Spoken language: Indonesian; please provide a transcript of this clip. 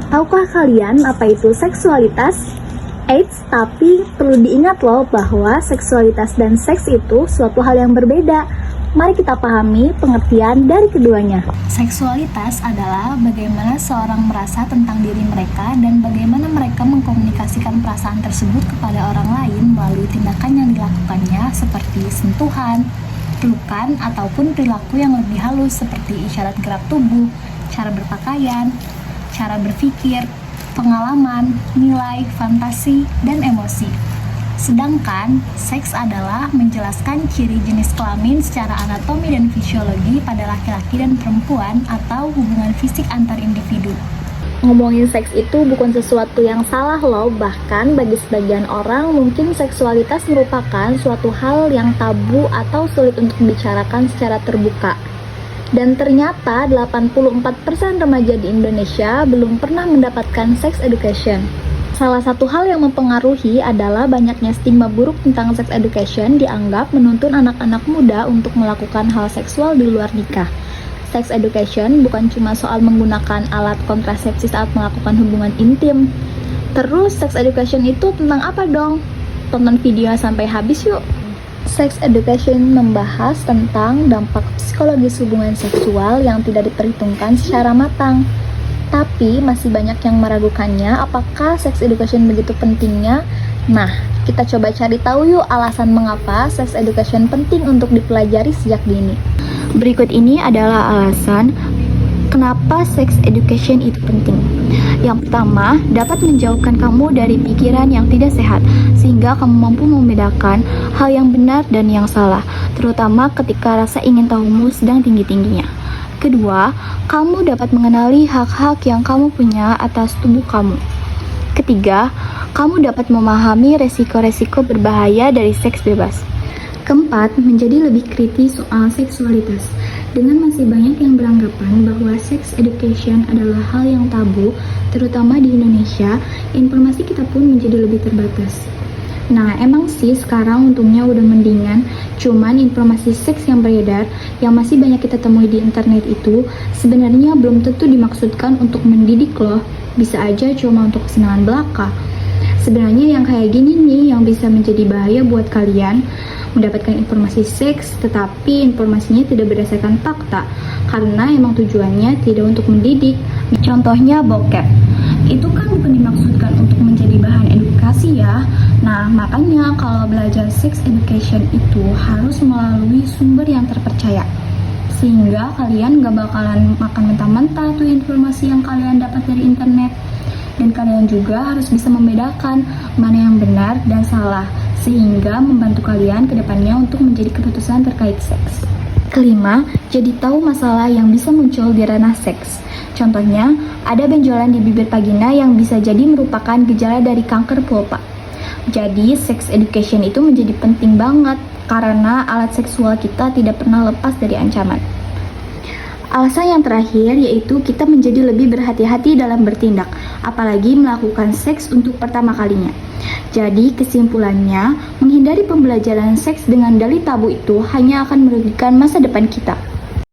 Tahukah kalian apa itu seksualitas? Eits, tapi perlu diingat loh bahwa seksualitas dan seks itu suatu hal yang berbeda. Mari kita pahami pengertian dari keduanya. Seksualitas adalah bagaimana seorang merasa tentang diri mereka dan bagaimana mereka mengkomunikasikan perasaan tersebut kepada orang lain melalui tindakan yang dilakukannya seperti sentuhan, pelukan, ataupun perilaku yang lebih halus seperti isyarat gerak tubuh, cara berpakaian, cara berpikir, pengalaman, nilai, fantasi, dan emosi. Sedangkan, seks adalah menjelaskan ciri jenis kelamin secara anatomi dan fisiologi pada laki-laki dan perempuan atau hubungan fisik antar individu. Ngomongin seks itu bukan sesuatu yang salah loh, bahkan bagi sebagian orang mungkin seksualitas merupakan suatu hal yang tabu atau sulit untuk dibicarakan secara terbuka. Dan ternyata 84% remaja di Indonesia belum pernah mendapatkan sex education. Salah satu hal yang mempengaruhi adalah banyaknya stigma buruk tentang sex education dianggap menuntun anak-anak muda untuk melakukan hal seksual di luar nikah. Sex education bukan cuma soal menggunakan alat kontrasepsi saat melakukan hubungan intim. Terus sex education itu tentang apa dong? Tonton video sampai habis yuk! Sex education membahas tentang dampak psikologis hubungan seksual yang tidak diperhitungkan secara matang. Tapi masih banyak yang meragukannya apakah sex education begitu pentingnya. Nah, kita coba cari tahu yuk alasan mengapa sex education penting untuk dipelajari sejak dini. Berikut ini adalah alasan kenapa sex education itu penting. Yang pertama, dapat menjauhkan kamu dari pikiran yang tidak sehat, sehingga kamu mampu membedakan hal yang benar dan yang salah, terutama ketika rasa ingin tahumu sedang tinggi-tingginya. Kedua, kamu dapat mengenali hak-hak yang kamu punya atas tubuh kamu. Ketiga, kamu dapat memahami resiko-resiko berbahaya dari seks bebas. Keempat, menjadi lebih kritis soal seksualitas. Dengan masih banyak yang beranggapan bahwa sex education adalah hal yang tabu, terutama di Indonesia, informasi kita pun menjadi lebih terbatas. Nah, emang sih sekarang untungnya udah mendingan, cuman informasi seks yang beredar, yang masih banyak kita temui di internet itu, sebenarnya belum tentu dimaksudkan untuk mendidik loh, bisa aja cuma untuk kesenangan belaka. Sebenarnya yang kayak gini nih yang bisa menjadi bahaya buat kalian, mendapatkan informasi seks tetapi informasinya tidak berdasarkan fakta karena emang tujuannya tidak untuk mendidik. Contohnya bokep, itu kan bukan dimaksudkan untuk menjadi bahan edukasi ya. Nah, makanya kalau belajar sex education itu harus melalui sumber yang terpercaya, sehingga kalian gak bakalan makan mentah-mentah tuh informasi yang kalian dapat dari internet. Dan kalian juga harus bisa membedakan mana yang benar dan salah, sehingga membantu kalian ke depannya untuk menjadi keputusan terkait seks. Kelima, jadi tahu masalah yang bisa muncul di ranah seks. Contohnya, ada benjolan di bibir vagina yang bisa jadi merupakan gejala dari kanker vulva. Jadi, sex education itu menjadi penting banget karena alat seksual kita tidak pernah lepas dari ancaman. Alasan yang terakhir yaitu kita menjadi lebih berhati-hati dalam bertindak, apalagi melakukan seks untuk pertama kalinya. Jadi kesimpulannya, menghindari pembelajaran seks dengan dalih tabu itu hanya akan merugikan masa depan kita.